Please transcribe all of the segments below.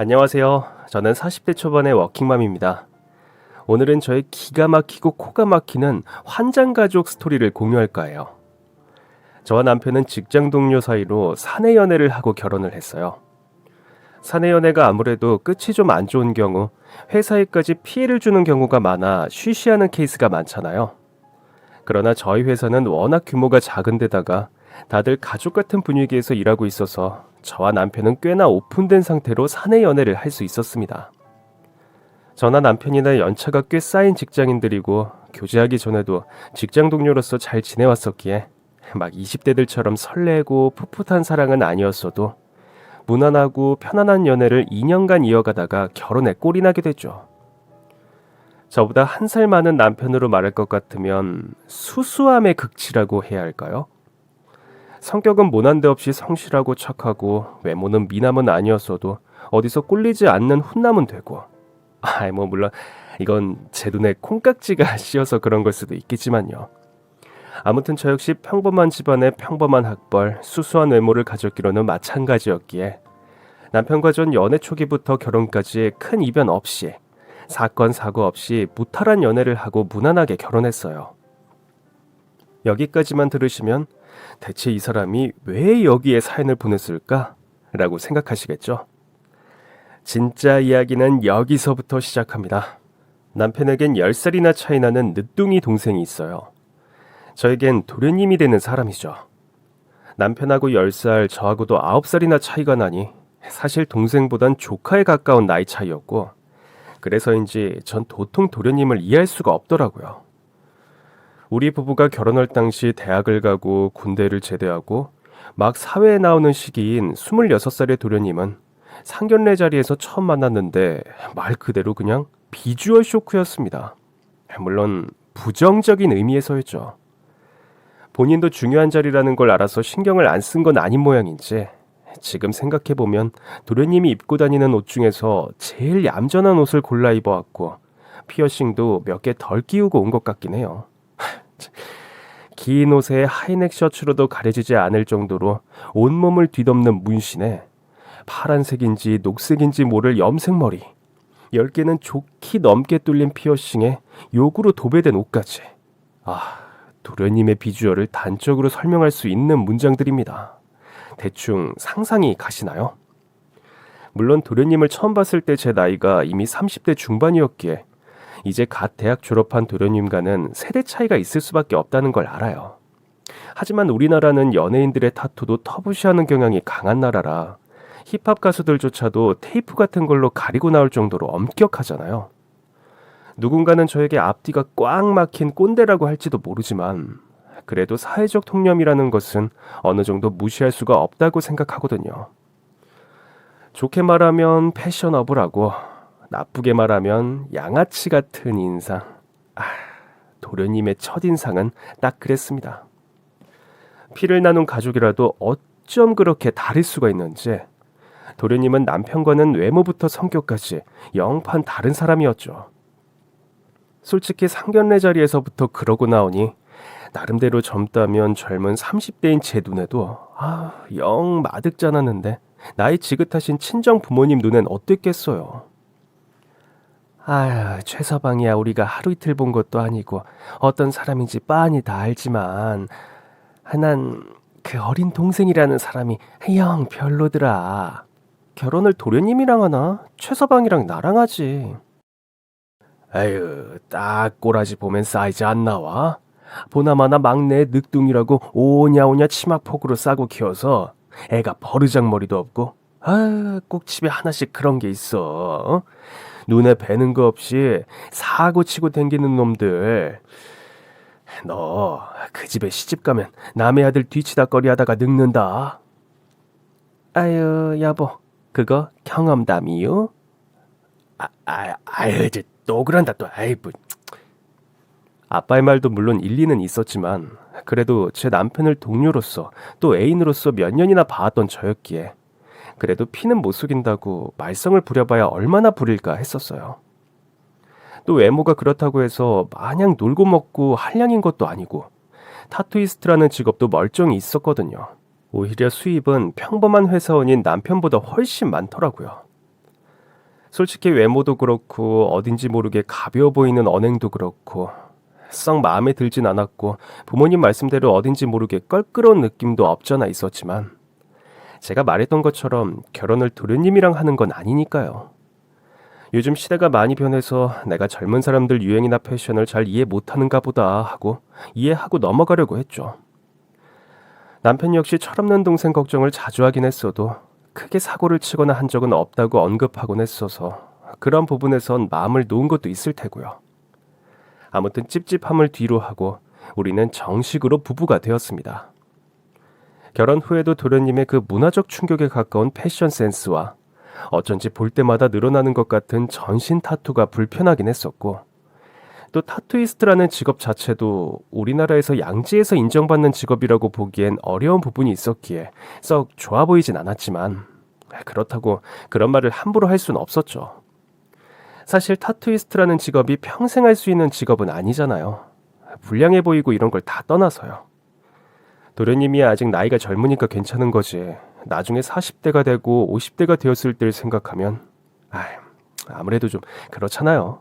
안녕하세요. 저는 40대 초반의 워킹맘입니다. 오늘은 저의 기가 막히고 코가 막히는 환장가족 스토리를 공유할까 해요. 저와 남편은 직장 동료 사이로 사내 연애를 하고 결혼을 했어요. 사내 연애가 아무래도 끝이 좀 안 좋은 경우 회사에까지 피해를 주는 경우가 많아 쉬쉬하는 케이스가 많잖아요. 그러나 저희 회사는 워낙 규모가 작은 데다가 다들 가족 같은 분위기에서 일하고 있어서 저와 남편은 꽤나 오픈된 상태로 사내 연애를 할 수 있었습니다. 저나 남편이나 연차가 꽤 쌓인 직장인들이고 교제하기 전에도 직장 동료로서 잘 지내왔었기에 막 20대들처럼 설레고 풋풋한 사랑은 아니었어도 무난하고 편안한 연애를 2년간 이어가다가 결혼에 꼴이 나게 됐죠. 저보다 한 살 많은 남편으로 말할 것 같으면 수수함의 극치라고 해야 할까요? 성격은 모난 데 없이 성실하고 착하고 외모는 미남은 아니었어도 어디서 꿀리지 않는 훈남은 되고 물론 이건 제 눈에 콩깍지가 씌어서 그런 걸 수도 있겠지만요. 아무튼 저 역시 평범한 집안의 평범한 학벌, 수수한 외모를 가졌기로는 마찬가지였기에 남편과 전 연애 초기부터 결혼까지 큰 이변 없이 사건 사고 없이 무탈한 연애를 하고 무난하게 결혼했어요. 여기까지만 들으시면 대체 이 사람이 왜 여기에 사연을 보냈을까? 라고 생각하시겠죠? 진짜 이야기는 여기서부터 시작합니다. 남편에겐 10살이나 차이 나는 늦둥이 동생이 있어요. 저에겐 도련님이 되는 사람이죠. 남편하고 10살, 저하고도 9살이나 차이가 나니 사실 동생보단 조카에 가까운 나이 차이였고 그래서인지 전 도통 도련님을 이해할 수가 없더라고요. 우리 부부가 결혼할 당시 대학을 가고 군대를 제대하고 막 사회에 나오는 시기인 26살의 도련님은 상견례 자리에서 처음 만났는데 말 그대로 그냥 비주얼 쇼크였습니다. 물론 부정적인 의미에서였죠. 본인도 중요한 자리라는 걸 알아서 신경을 안 쓴 건 아닌 모양인지 지금 생각해보면 도련님이 입고 다니는 옷 중에서 제일 얌전한 옷을 골라 입어왔고 피어싱도 몇 개 덜 끼우고 온 것 같긴 해요. 긴 옷에 하이넥 셔츠로도 가려지지 않을 정도로 온몸을 뒤덮는 문신에 파란색인지 녹색인지 모를 염색머리 10개는 좋게 넘게 뚫린 피어싱에 욕으로 도배된 옷까지. 도련님의 비주얼을 단적으로 설명할 수 있는 문장들입니다. 대충 상상이 가시나요? 물론 도련님을 처음 봤을 때 제 나이가 이미 30대 중반이었기에 이제 갓 대학 졸업한 도련님과는 세대 차이가 있을 수밖에 없다는 걸 알아요. 하지만 우리나라는 연예인들의 타투도 터부시하는 경향이 강한 나라라 힙합 가수들조차도 테이프 같은 걸로 가리고 나올 정도로 엄격하잖아요. 누군가는 저에게 앞뒤가 꽉 막힌 꼰대라고 할지도 모르지만 그래도 사회적 통념이라는 것은 어느 정도 무시할 수가 없다고 생각하거든요. 좋게 말하면 패셔너블하고 나쁘게 말하면 양아치 같은 인상. 도련님의 첫인상은 딱 그랬습니다. 피를 나눈 가족이라도 어쩜 그렇게 다를 수가 있는지 도련님은 남편과는 외모부터 성격까지 영판 다른 사람이었죠. 솔직히 상견례 자리에서부터 그러고 나오니 나름대로 젊다면 젊은 30대인 제 눈에도 영 마득잖았는데 나이 지긋하신 친정 부모님 눈엔 어땠겠어요. 최서방이야 우리가 하루 이틀 본 것도 아니고 어떤 사람인지 빤히 다 알지만 난 그 어린 동생이라는 사람이 영 별로더라. 결혼을 도련님이랑 하나? 최서방이랑 나랑 하지. 딱 꼬라지 보면 사이즈 안 나와? 보나마나 막내 늑둥이라고 오냐오냐 치마폭으로 싸고 키워서 애가 버르장머리도 없고 꼭 집에 하나씩 그런 게 있어. 눈에 뵈는 거 없이 사고 치고 댕기는 놈들. 너 그 집에 시집 가면 남의 아들 뒤치다거리 하다가 늙는다. 여보 그거 경험담이요? 또 그런다 또. 아빠의 말도 물론 일리는 있었지만 그래도 제 남편을 동료로서 또 애인으로서 몇 년이나 봐왔던 저였기에 그래도 피는 못 속인다고 말썽을 부려봐야 얼마나 부릴까 했었어요. 또 외모가 그렇다고 해서 마냥 놀고 먹고 한량인 것도 아니고 타투이스트라는 직업도 멀쩡히 있었거든요. 오히려 수입은 평범한 회사원인 남편보다 훨씬 많더라고요. 솔직히 외모도 그렇고 어딘지 모르게 가벼워 보이는 언행도 그렇고 썩 마음에 들진 않았고 부모님 말씀대로 어딘지 모르게 껄끄러운 느낌도 없잖아 있었지만 제가 말했던 것처럼 결혼을 도련님이랑 하는 건 아니니까요. 요즘 시대가 많이 변해서 내가 젊은 사람들 유행이나 패션을 잘 이해 못하는가 보다 하고 이해하고 넘어가려고 했죠. 남편 역시 철없는 동생 걱정을 자주 하긴 했어도 크게 사고를 치거나 한 적은 없다고 언급하곤 했어서 그런 부분에선 마음을 놓은 것도 있을 테고요. 아무튼 찝찝함을 뒤로 하고 우리는 정식으로 부부가 되었습니다. 결혼 후에도 도련님의 그 문화적 충격에 가까운 패션 센스와 어쩐지 볼 때마다 늘어나는 것 같은 전신 타투가 불편하긴 했었고 또 타투이스트라는 직업 자체도 우리나라에서 양지에서 인정받는 직업이라고 보기엔 어려운 부분이 있었기에 썩 좋아 보이진 않았지만 그렇다고 그런 말을 함부로 할 수는 없었죠. 사실 타투이스트라는 직업이 평생 할 수 있는 직업은 아니잖아요. 불량해 보이고 이런 걸 다 떠나서요. 도련님이 아직 나이가 젊으니까 괜찮은 거지. 나중에 40대가 되고 50대가 되었을 때를 생각하면 아무래도 좀 그렇잖아요.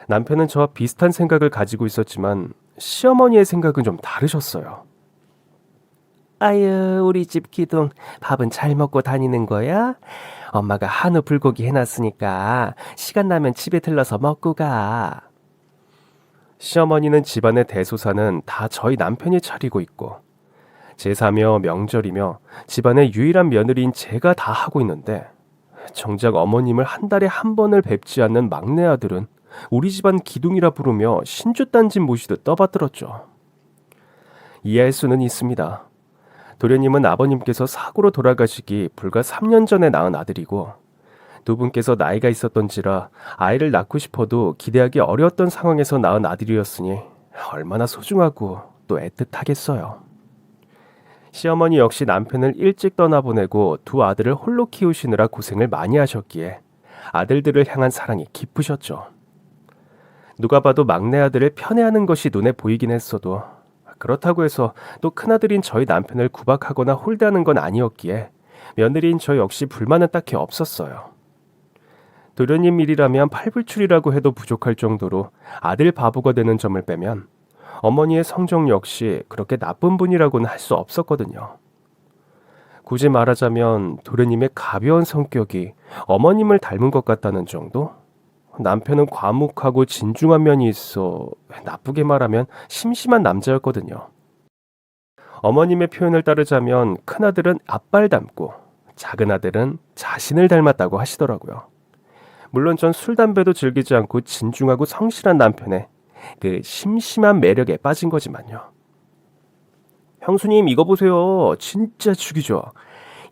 남편은 저와 비슷한 생각을 가지고 있었지만 시어머니의 생각은 좀 다르셨어요. 아유, 우리 집 기둥 밥은 잘 먹고 다니는 거야? 엄마가 한우 불고기 해놨으니까 시간 나면 집에 들러서 먹고 가. 시어머니는 집안의 대소사는 다 저희 남편이 차리고 있고 제사며 명절이며 집안의 유일한 며느리인 제가 다 하고 있는데 정작 어머님을 한 달에 한 번을 뵙지 않는 막내 아들은 우리 집안 기둥이라 부르며 신주딴집 모시듯 떠받들었죠. 이해할 수는 있습니다. 도련님은 아버님께서 사고로 돌아가시기 불과 3년 전에 낳은 아들이고 두 분께서 나이가 있었던지라 아이를 낳고 싶어도 기대하기 어려웠던 상황에서 낳은 아들이었으니 얼마나 소중하고 또 애틋하겠어요. 시어머니 역시 남편을 일찍 떠나보내고 두 아들을 홀로 키우시느라 고생을 많이 하셨기에 아들들을 향한 사랑이 깊으셨죠. 누가 봐도 막내 아들을 편애하는 것이 눈에 보이긴 했어도 그렇다고 해서 또 큰아들인 저희 남편을 구박하거나 홀대하는 건 아니었기에 며느리인 저 역시 불만은 딱히 없었어요. 도련님 일이라면 팔불출이라고 해도 부족할 정도로 아들 바보가 되는 점을 빼면 어머니의 성정 역시 그렇게 나쁜 분이라고는 할 수 없었거든요. 굳이 말하자면 도련님의 가벼운 성격이 어머님을 닮은 것 같다는 정도? 남편은 과묵하고 진중한 면이 있어 나쁘게 말하면 심심한 남자였거든요. 어머님의 표현을 따르자면 큰아들은 아빠를 닮고 작은아들은 자신을 닮았다고 하시더라고요. 물론 전 술, 담배도 즐기지 않고 진중하고 성실한 남편의 그 심심한 매력에 빠진 거지만요. 형수님 이거 보세요. 진짜 죽이죠.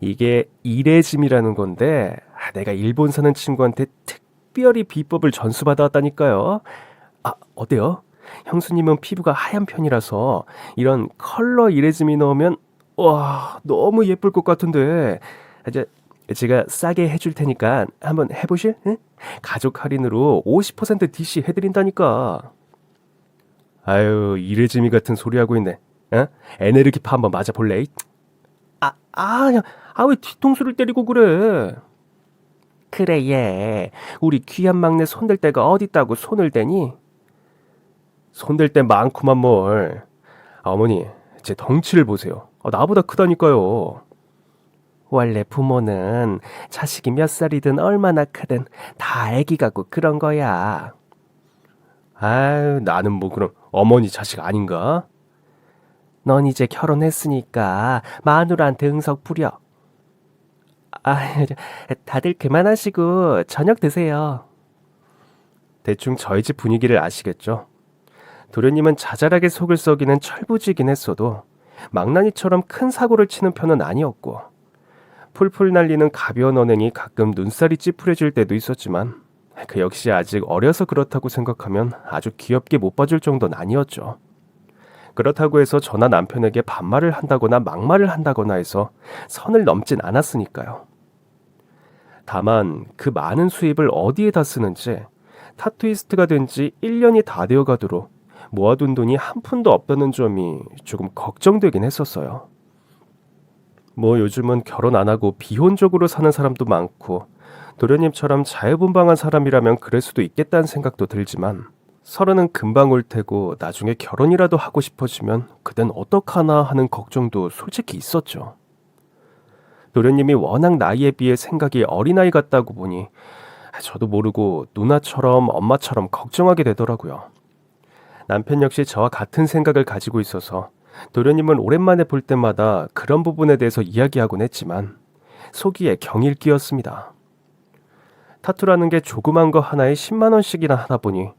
이게 이레짐이라는 건데 내가 일본 사는 친구한테 특별히 비법을 전수받아왔다니까요. 어때요? 형수님은 피부가 하얀 편이라서 이런 컬러 이레짐이 넣으면 와 너무 예쁠 것 같은데 제가 싸게 해줄 테니까 한번 해보실? 응? 가족 할인으로 50% DC 해드린다니까. 아유 이레짐이 같은 소리 하고 있네. 에네르기파 한번 맞아볼래? 왜 뒤통수를 때리고 그래? 그래 얘 우리 귀한 막내 손댈 데가 어딨다고 손을 대니? 손댈 데 많구만 뭘. 어머니 제 덩치를 보세요. 나보다 크다니까요. 원래 부모는 자식이 몇 살이든 얼마나 크든 다 애기 같고 그런 거야. 아유 나는 뭐 그럼 어머니 자식 아닌가? 넌 이제 결혼했으니까 마누라한테 응석 부려. 다들 그만하시고 저녁 드세요. 대충 저희 집 분위기를 아시겠죠? 도련님은 자잘하게 속을 썩이는 철부지긴 했어도 망나니처럼 큰 사고를 치는 편은 아니었고 풀풀 날리는 가벼운 언행이 가끔 눈살이 찌푸려질 때도 있었지만 그 역시 아직 어려서 그렇다고 생각하면 아주 귀엽게 못 봐줄 정도는 아니었죠. 그렇다고 해서 저나 남편에게 반말을 한다거나 막말을 한다거나 해서 선을 넘진 않았으니까요. 다만 그 많은 수입을 어디에다 쓰는지 타투이스트가 된 지 1년이 다 되어 가도록 모아둔 돈이 한 푼도 없다는 점이 조금 걱정되긴 했었어요. 뭐 요즘은 결혼 안 하고 비혼적으로 사는 사람도 많고 도련님처럼 자유분방한 사람이라면 그럴 수도 있겠다는 생각도 들지만 서른은 금방 올 테고 나중에 결혼이라도 하고 싶어지면 그땐 어떡하나 하는 걱정도 솔직히 있었죠. 도련님이 워낙 나이에 비해 생각이 어린아이 같다고 보니 저도 모르고 누나처럼 엄마처럼 걱정하게 되더라고요. 남편 역시 저와 같은 생각을 가지고 있어서 도련님을 오랜만에 볼 때마다 그런 부분에 대해서 이야기하곤 했지만 속이에 경일 끼었습니다. 타투라는 게 조그만 거 하나에 10만 원씩이나 하다 보니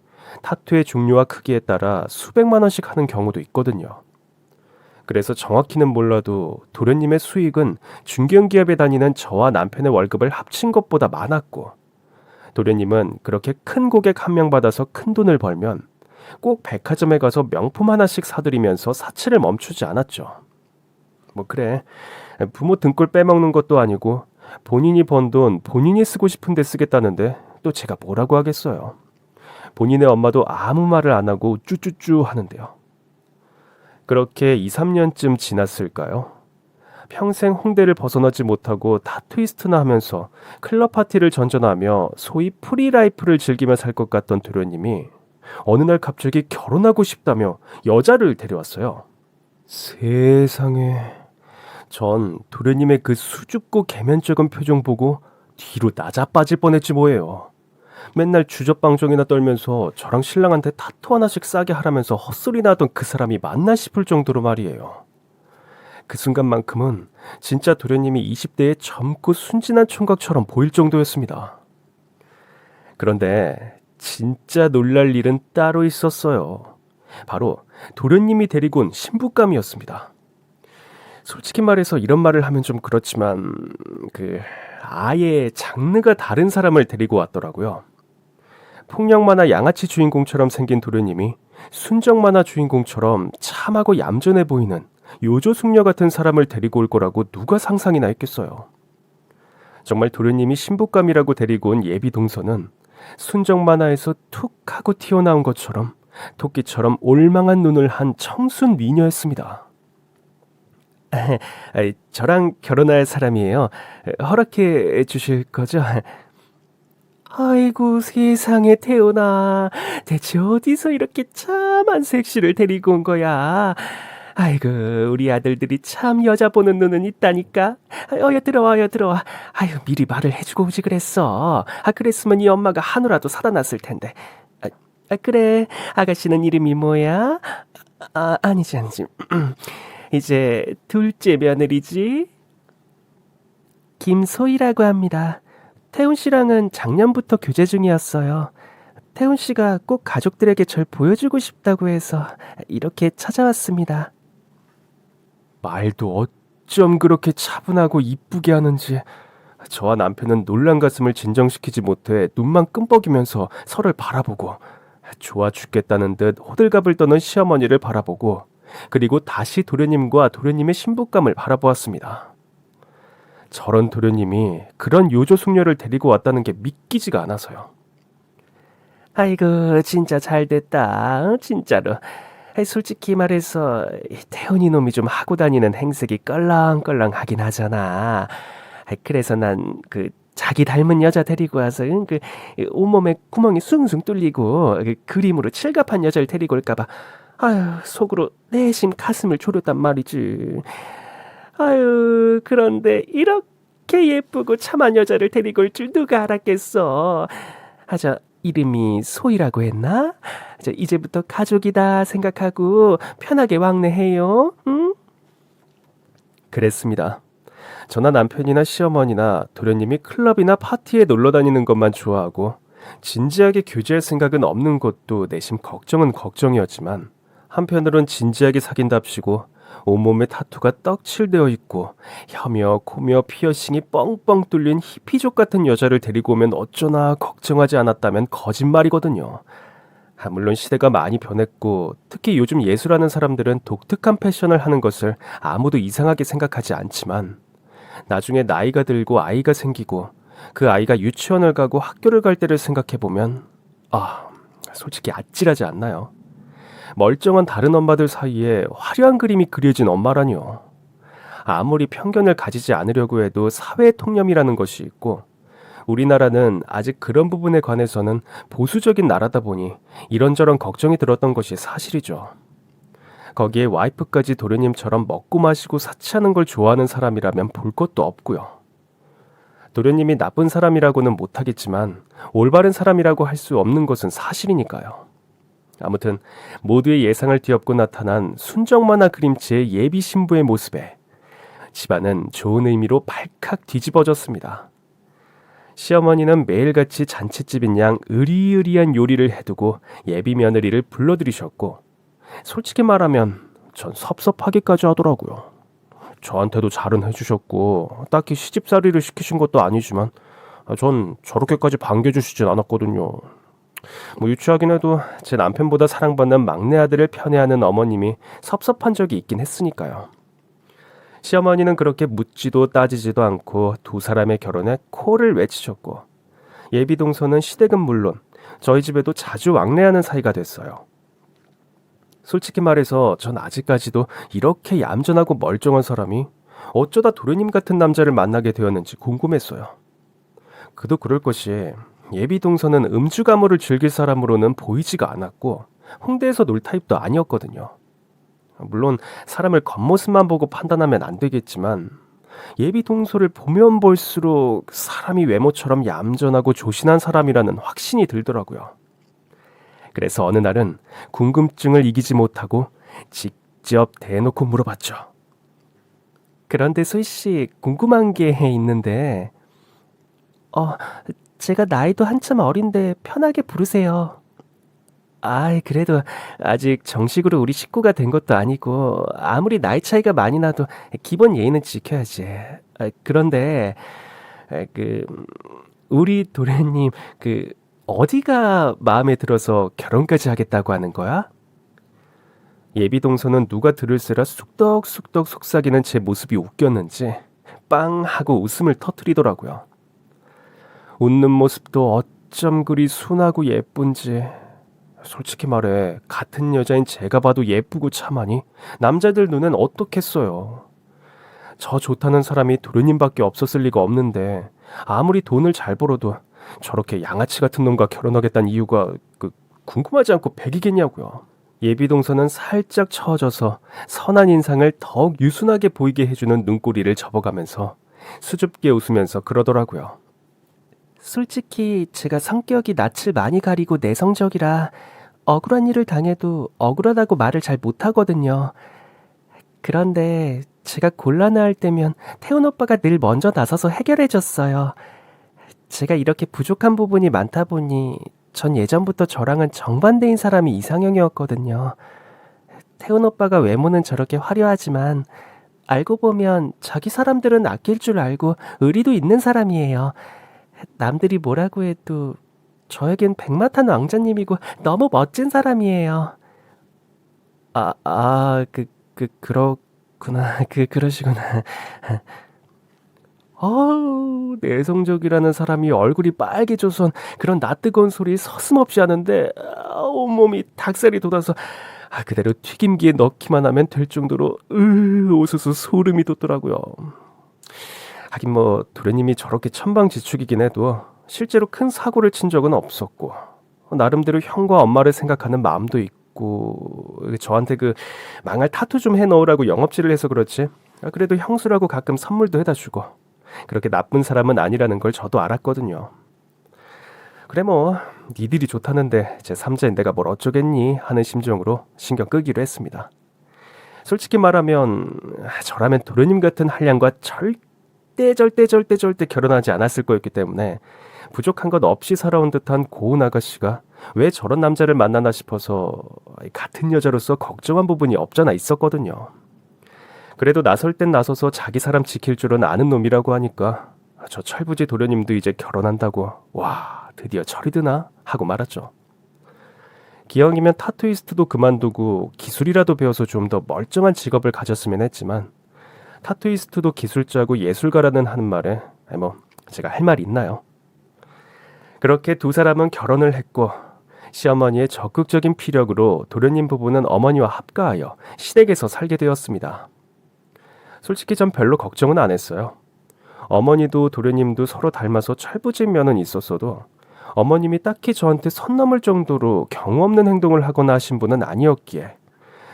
타투의 종류와 크기에 따라 수백만 원씩 하는 경우도 있거든요. 그래서 정확히는 몰라도 도련님의 수익은 중견기업에 다니는 저와 남편의 월급을 합친 것보다 많았고, 도련님은 그렇게 큰 고객 한 명 받아서 큰 돈을 벌면 꼭 백화점에 가서 명품 하나씩 사들이면서 사치를 멈추지 않았죠. 뭐 그래, 부모 등골 빼먹는 것도 아니고 본인이 번 돈 본인이 쓰고 싶은데 쓰겠다는데 또 제가 뭐라고 하겠어요. 본인의 엄마도 아무 말을 안 하고 쭈쭈쭈 하는데요. 그렇게 2, 3년쯤 지났을까요? 평생 홍대를 벗어나지 못하고 타투이스트나 하면서 클럽 파티를 전전하며 소위 프리라이프를 즐기며 살 것 같던 도련님이 어느 날 갑자기 결혼하고 싶다며 여자를 데려왔어요. 세상에, 전 도련님의 그 수줍고 개면적인 표정 보고 뒤로 나자빠질 뻔했지 뭐예요. 맨날 주접방정이나 떨면서 저랑 신랑한테 타투 하나씩 싸게 하라면서 헛소리나 하던 그 사람이 맞나 싶을 정도로 말이에요. 그 순간만큼은 진짜 도련님이 20대의 젊고 순진한 총각처럼 보일 정도였습니다. 그런데 진짜 놀랄 일은 따로 있었어요. 바로 도련님이 데리고 온 신부감이었습니다. 솔직히 말해서 이런 말을 하면 좀 그렇지만 아예 장르가 다른 사람을 데리고 왔더라고요. 폭력 만화 양아치 주인공처럼 생긴 도련님이 순정 만화 주인공처럼 참하고 얌전해 보이는 요조 숙녀 같은 사람을 데리고 올 거라고 누가 상상이나 했겠어요. 정말 도련님이 신부감이라고 데리고 온 예비 동서는 순정 만화에서 툭 하고 튀어나온 것처럼 토끼처럼 올망한 눈을 한 청순 미녀였습니다. 저랑 결혼할 사람이에요. 허락해 주실 거죠? 아이고 세상에 태어나, 대체 어디서 이렇게 참한 섹시를 데리고 온 거야. 아이고 우리 아들들이 참 여자 보는 눈은 있다니까. 어여 들어와. 아유 미리 말을 해주고 오지 그랬어. 그랬으면 이 엄마가 한우라도 사다 놨을 텐데. 그래, 아가씨는 이름이 뭐야? 아니지 이제 둘째 며느리지. 김소희라고 합니다. 태훈 씨랑은 작년부터 교제 중이었어요. 태훈 씨가 꼭 가족들에게 절 보여주고 싶다고 해서 이렇게 찾아왔습니다. 말도 어쩜 그렇게 차분하고 이쁘게 하는지. 저와 남편은 놀란 가슴을 진정시키지 못해 눈만 끔뻑이면서 서로를 바라보고, 좋아 죽겠다는 듯 호들갑을 떠는 시어머니를 바라보고, 그리고 다시 도련님과 도련님의 신부감을 바라보았습니다. 저런 도련님이 그런 요조 숙녀를 데리고 왔다는 게 믿기지가 않아서요. 아이고 진짜 잘됐다. 진짜로. 솔직히 말해서 태훈이 놈이 좀 하고 다니는 행색이 껄렁껄렁하긴 하잖아. 그래서 난 자기 닮은 여자 데리고 와서 온몸에 구멍이 숭숭 뚫리고 그림으로 칠갑한 여자를 데리고 올까봐 속으로 내심 가슴을 졸였단 말이지. 그런데 이렇게 예쁘고 참한 여자를 데리고 올 줄 누가 알았겠어. 이름이 소희라고 했나? 이제부터 가족이다 생각하고 편하게 왕래해요. 응? 그랬습니다. 저나 남편이나 시어머니나 도련님이 클럽이나 파티에 놀러 다니는 것만 좋아하고 진지하게 교제할 생각은 없는 것도 내심 걱정은 걱정이었지만, 한편으론 진지하게 사귄답시고 온몸에 타투가 떡칠되어 있고 혀며 코며 피어싱이 뻥뻥 뚫린 히피족 같은 여자를 데리고 오면 어쩌나 걱정하지 않았다면 거짓말이거든요. 물론 시대가 많이 변했고 특히 요즘 예술하는 사람들은 독특한 패션을 하는 것을 아무도 이상하게 생각하지 않지만, 나중에 나이가 들고 아이가 생기고 그 아이가 유치원을 가고 학교를 갈 때를 생각해보면 솔직히 아찔하지 않나요? 멀쩡한 다른 엄마들 사이에 화려한 그림이 그려진 엄마라뇨. 아무리 편견을 가지지 않으려고 해도 사회 통념이라는 것이 있고, 우리나라는 아직 그런 부분에 관해서는 보수적인 나라다 보니 이런저런 걱정이 들었던 것이 사실이죠. 거기에 와이프까지 도련님처럼 먹고 마시고 사치하는 걸 좋아하는 사람이라면 볼 것도 없고요. 도련님이 나쁜 사람이라고는 못하겠지만 올바른 사람이라고 할 수 없는 것은 사실이니까요. 아무튼 모두의 예상을 뒤엎고 나타난 순정만화 그림체의 예비 신부의 모습에 집안은 좋은 의미로 발칵 뒤집어졌습니다. 시어머니는 매일같이 잔치집인 양 으리으리한 요리를 해두고 예비 며느리를 불러들이셨고, 솔직히 말하면 전 섭섭하기까지 하더라고요. 저한테도 잘은 해주셨고 딱히 시집살이를 시키신 것도 아니지만 전 저렇게까지 반겨주시진 않았거든요. 유치하긴 해도 제 남편보다 사랑받는 막내 아들을 편애하는 어머님이 섭섭한 적이 있긴 했으니까요. 시어머니는 그렇게 묻지도 따지지도 않고 두 사람의 결혼에 코를 외치셨고, 예비동서는 시댁은 물론 저희 집에도 자주 왕래하는 사이가 됐어요. 솔직히 말해서 전 아직까지도 이렇게 얌전하고 멀쩡한 사람이 어쩌다 도련님 같은 남자를 만나게 되었는지 궁금했어요. 그도 그럴 것이 예비동서는 음주 가무를 즐길 사람으로는 보이지가 않았고 홍대에서 놀 타입도 아니었거든요. 물론 사람을 겉모습만 보고 판단하면 안 되겠지만 예비동서를 보면 볼수록 사람이 외모처럼 얌전하고 조신한 사람이라는 확신이 들더라고요. 그래서 어느 날은 궁금증을 이기지 못하고 직접 대놓고 물어봤죠. 그런데 소희씨, 궁금한 게 있는데 제가 나이도 한참 어린데 편하게 부르세요. 그래도 아직 정식으로 우리 식구가 된 것도 아니고 아무리 나이 차이가 많이 나도 기본 예의는 지켜야지. 그런데 우리 도련님 어디가 마음에 들어서 결혼까지 하겠다고 하는 거야? 예비동서는 누가 들을세라 쑥덕쑥덕 속삭이는 제 모습이 웃겼는지 빵 하고 웃음을 터뜨리더라고요. 웃는 모습도 어쩜 그리 순하고 예쁜지. 솔직히 말해 같은 여자인 제가 봐도 예쁘고 참하니 남자들 눈엔 어떻겠어요. 저 좋다는 사람이 도련님밖에 없었을 리가 없는데 아무리 돈을 잘 벌어도 저렇게 양아치 같은 놈과 결혼하겠다는 이유가 궁금하지 않고 백이겠냐고요. 예비동서는 살짝 처져서 선한 인상을 더욱 유순하게 보이게 해주는 눈꼬리를 접어가면서 수줍게 웃으면서 그러더라고요. 솔직히 제가 성격이 낯을 많이 가리고 내성적이라 억울한 일을 당해도 억울하다고 말을 잘 못하거든요. 그런데 제가 곤란할 때면 태훈 오빠가 늘 먼저 나서서 해결해줬어요. 제가 이렇게 부족한 부분이 많다 보니 전 예전부터 저랑은 정반대인 사람이 이상형이었거든요. 태훈 오빠가 외모는 저렇게 화려하지만 알고 보면 자기 사람들은 아낄 줄 알고 의리도 있는 사람이에요. 남들이 뭐라고 해도 저에겐 백마탄 왕자님이고 너무 멋진 사람이에요. 그렇구나. 그러시구나. 내성적이라는 사람이 얼굴이 빨개져선 그런 낯뜨거운 소리 서슴없이 하는데 온몸이 닭살이 돋아서 그대로 튀김기에 넣기만 하면 될 정도로 오스스 소름이 돋더라고요. 하긴 도련님이 저렇게 천방지축이긴 해도 실제로 큰 사고를 친 적은 없었고 나름대로 형과 엄마를 생각하는 마음도 있고 저한테 망할 타투 좀 해넣으라고 영업질을 해서 그렇지 그래도 형수라고 가끔 선물도 해다 주고 그렇게 나쁜 사람은 아니라는 걸 저도 알았거든요. 그래 니들이 좋다는데 제 3자인 내가 뭘 어쩌겠니 하는 심정으로 신경 끄기로 했습니다. 솔직히 말하면 저라면 도련님 같은 한량과 절대 결혼하지 않았을 거였기 때문에 부족한 것 없이 살아온 듯한 고운 아가씨가 왜 저런 남자를 만나나 싶어서 같은 여자로서 걱정한 부분이 없잖아 있었거든요. 그래도 나설 땐 나서서 자기 사람 지킬 줄은 아는 놈이라고 하니까 저 철부지 도련님도 이제 결혼한다고 와 드디어 철이 드나 하고 말았죠. 기왕이면 타투이스트도 그만두고 기술이라도 배워서 좀 더 멀쩡한 직업을 가졌으면 했지만 타투이스트도 기술자고 예술가라는 하는 말에 제가 할 말이 있나요? 그렇게 두 사람은 결혼을 했고 시어머니의 적극적인 피력으로 도련님 부부는 어머니와 합가하여 시댁에서 살게 되었습니다. 솔직히 전 별로 걱정은 안 했어요. 어머니도 도련님도 서로 닮아서 철부진 면은 있었어도 어머님이 딱히 저한테 선 넘을 정도로 경우 없는 행동을 하거나 하신 분은 아니었기에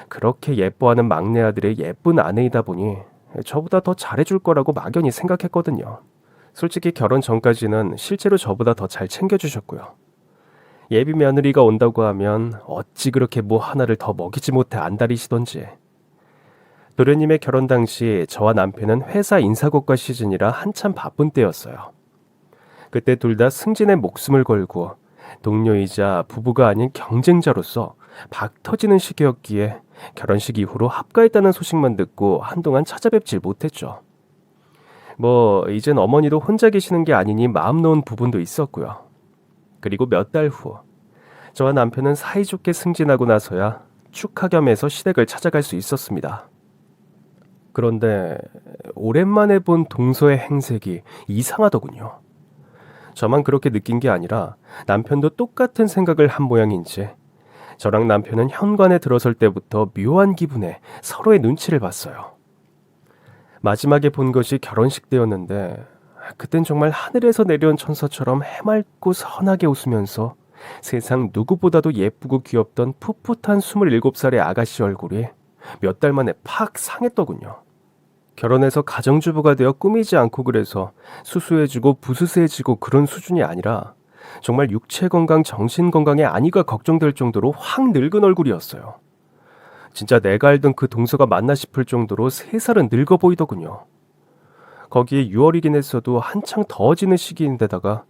그렇게 예뻐하는 막내 아들의 예쁜 아내이다 보니 저보다 더 잘해줄 거라고 막연히 생각했거든요. 솔직히 결혼 전까지는 실제로 저보다 더 잘 챙겨주셨고요. 예비 며느리가 온다고 하면 어찌 그렇게 뭐 하나를 더 먹이지 못해 안달이시던지. 도련님의 결혼 당시 저와 남편은 회사 인사고과 시즌이라 한참 바쁜 때였어요. 그때 둘 다 승진에 목숨을 걸고 동료이자 부부가 아닌 경쟁자로서 박 터지는 시기였기에 결혼식 이후로 합가했다는 소식만 듣고 한동안 찾아뵙질 못했죠. 뭐 이젠 어머니도 혼자 계시는 게 아니니 마음 놓은 부분도 있었고요. 그리고 몇 달 후 저와 남편은 사이좋게 승진하고 나서야 축하 겸해서 시댁을 찾아갈 수 있었습니다. 그런데 오랜만에 본 동서의 행색이 이상하더군요. 저만 그렇게 느낀 게 아니라 남편도 똑같은 생각을 한 모양인지 저랑 남편은 현관에 들어설 때부터 묘한 기분에 서로의 눈치를 봤어요. 마지막에 본 것이 결혼식 때였는데 그땐 정말 하늘에서 내려온 천사처럼 해맑고 선하게 웃으면서 세상 누구보다도 예쁘고 귀엽던 풋풋한 27살의 아가씨 얼굴이 몇 달 만에 팍 상했더군요. 결혼해서 가정주부가 되어 꾸미지 않고 그래서 수수해지고 부스스해지고 그런 수준이 아니라 정말 육체 건강, 정신 건강에 안위가 걱정될 정도로 확 늙은 얼굴이었어요. 진짜 내가 알던 그 동서가 맞나 싶을 정도로 3살은 늙어 보이더군요. 거기에 6월이긴 했어도 한창 더워지는 시기인데다가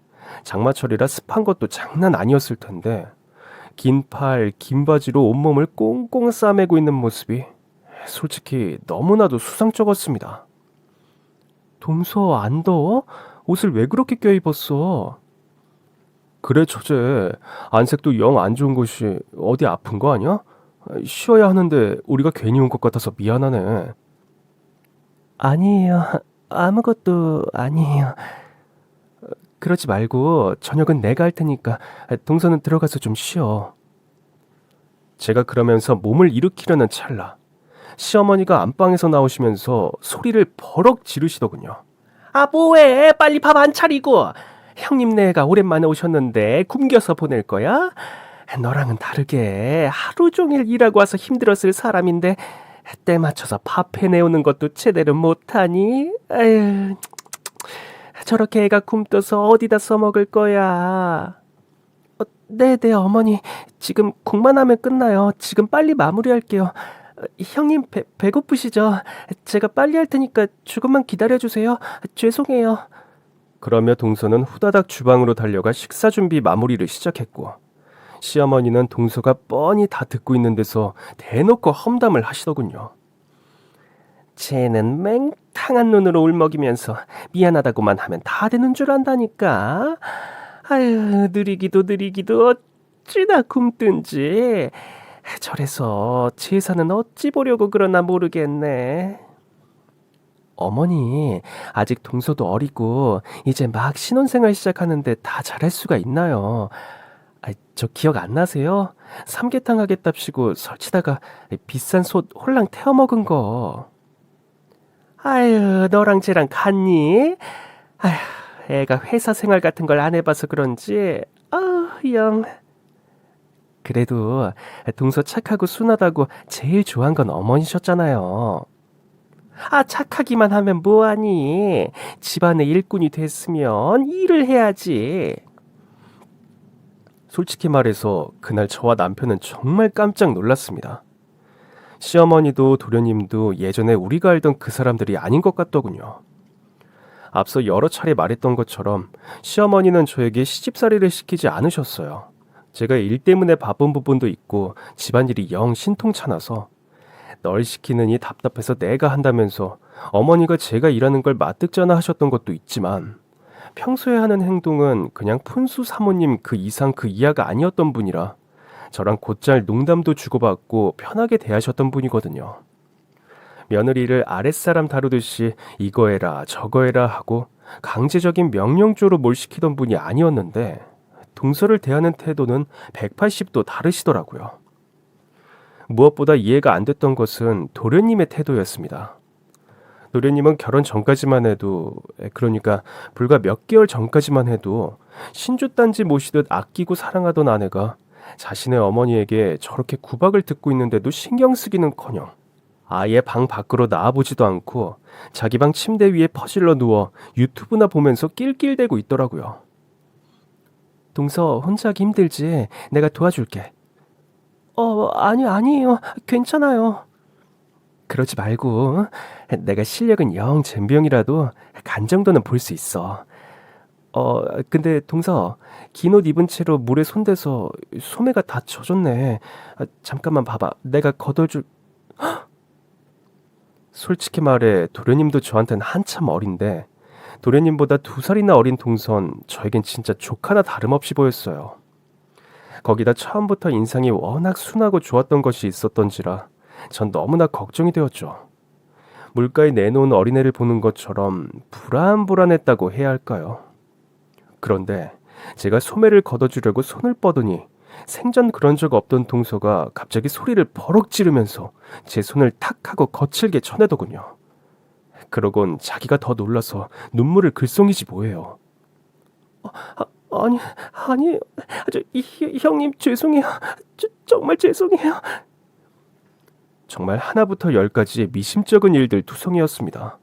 장마철이라 습한 것도 장난 아니었을 텐데 긴 팔, 긴 바지로 온몸을 꽁꽁 싸매고 있는 모습이 솔직히 너무나도 수상쩍었습니다. 동서 안 더워? 옷을 왜 그렇게 껴입었어? 그래 처제, 안색도 영 안 좋은 것이 어디 아픈 거 아니야? 쉬어야 하는데 우리가 괜히 온 것 같아서 미안하네. 아니에요. 아무것도 아니에요. 그러지 말고 저녁은 내가 할 테니까 동서는 들어가서 좀 쉬어. 제가 그러면서 몸을 일으키려는 찰나 시어머니가 안방에서 나오시면서 소리를 버럭 지르시더군요. 아 뭐해? 빨리 밥 안 차리고. 형님네가 오랜만에 오셨는데 굶겨서 보낼 거야? 너랑은 다르게 하루 종일 일하고 와서 힘들었을 사람인데 때 맞춰서 밥 해내오는 것도 제대로 못하니? 아유, 저렇게 애가 굶떠서 어디다 써먹을 거야? 네네 어머니, 지금 국만 하면 끝나요. 지금 빨리 마무리할게요. 형님 배고프시죠? 제가 빨리 할 테니까 조금만 기다려주세요. 죄송해요. 그러며 동서는 후다닥 주방으로 달려가 식사 준비 마무리를 시작했고 시어머니는 동서가 뻔히 다 듣고 있는 데서 대놓고 험담을 하시더군요. 쟤는 맹탕한 눈으로 울먹이면서 미안하다고만 하면 다 되는 줄 안다니까. 아유 느리기도 어찌나 굶든지. 저래서 제사는 어찌 보려고 그러나 모르겠네. 어머니, 아직 동서도 어리고 이제 막 신혼생활 시작하는데 다 잘할 수가 있나요? 저 기억 안 나세요? 삼계탕 하겠답시고 설치다가 비싼 솥 홀랑 태워 먹은 거. 아유, 너랑 쟤랑 같니? 아휴, 애가 회사 생활 같은 걸 안 해봐서 그런지 영. 그래도 동서 착하고 순하다고 제일 좋아한 건 어머니셨잖아요. 착하기만 하면 뭐하니? 집안의 일꾼이 됐으면 일을 해야지. 솔직히 말해서 그날 저와 남편은 정말 깜짝 놀랐습니다. 시어머니도 도련님도 예전에 우리가 알던 그 사람들이 아닌 것 같더군요. 앞서 여러 차례 말했던 것처럼 시어머니는 저에게 시집살이를 시키지 않으셨어요. 제가 일 때문에 바쁜 부분도 있고 집안일이 영 신통찮아서 널 시키느니 답답해서 내가 한다면서 어머니가 제가 일하는 걸 맞듣잖아 하셨던 것도 있지만 평소에 하는 행동은 그냥 푼수 사모님 그 이상 그 이하가 아니었던 분이라 저랑 곧잘 농담도 주고받고 편하게 대하셨던 분이거든요. 며느리를 아랫사람 다루듯이 이거 해라 저거 해라 하고 강제적인 명령조로 뭘 시키던 분이 아니었는데 동서를 대하는 태도는 180도 다르시더라고요. 무엇보다 이해가 안 됐던 것은 도련님의 태도였습니다. 도련님은 결혼 전까지만 해도, 그러니까 불과 몇 개월 전까지만 해도 신주단지 모시듯 아끼고 사랑하던 아내가 자신의 어머니에게 저렇게 구박을 듣고 있는데도 신경 쓰기는커녕 아예 방 밖으로 나와보지도 않고 자기 방 침대 위에 퍼질러 누워 유튜브나 보면서 낄낄대고 있더라고요. 동서, 혼자 하기 힘들지? 내가 도와줄게. 아니에요. 괜찮아요. 그러지 말고, 내가 실력은 영 젬병이라도 간 정도는 볼 수 있어. 근데 동서, 긴 옷 입은 채로 물에 손대서 소매가 다 젖었네. 잠깐만 봐봐. 내가 걷어줄... 솔직히 말해 도련님도 저한텐 한참 어린데 도련님보다 2살이나 어린 동선, 저에겐 진짜 조카나 다름없이 보였어요. 거기다 처음부터 인상이 워낙 순하고 좋았던 것이 있었던지라 전 너무나 걱정이 되었죠. 물가에 내놓은 어린애를 보는 것처럼 불안불안했다고 해야 할까요? 그런데 제가 소매를 걷어주려고 손을 뻗으니 생전 그런 적 없던 동서가 갑자기 소리를 버럭 지르면서 제 손을 탁 하고 거칠게 쳐내더군요. 그러곤 자기가 더 놀라서 눈물을 글썽이지 뭐예요. 아니, 형님 죄송해요. 정말 죄송해요. 정말 하나부터 10까지 미심쩍은 일들 투성이었습니다.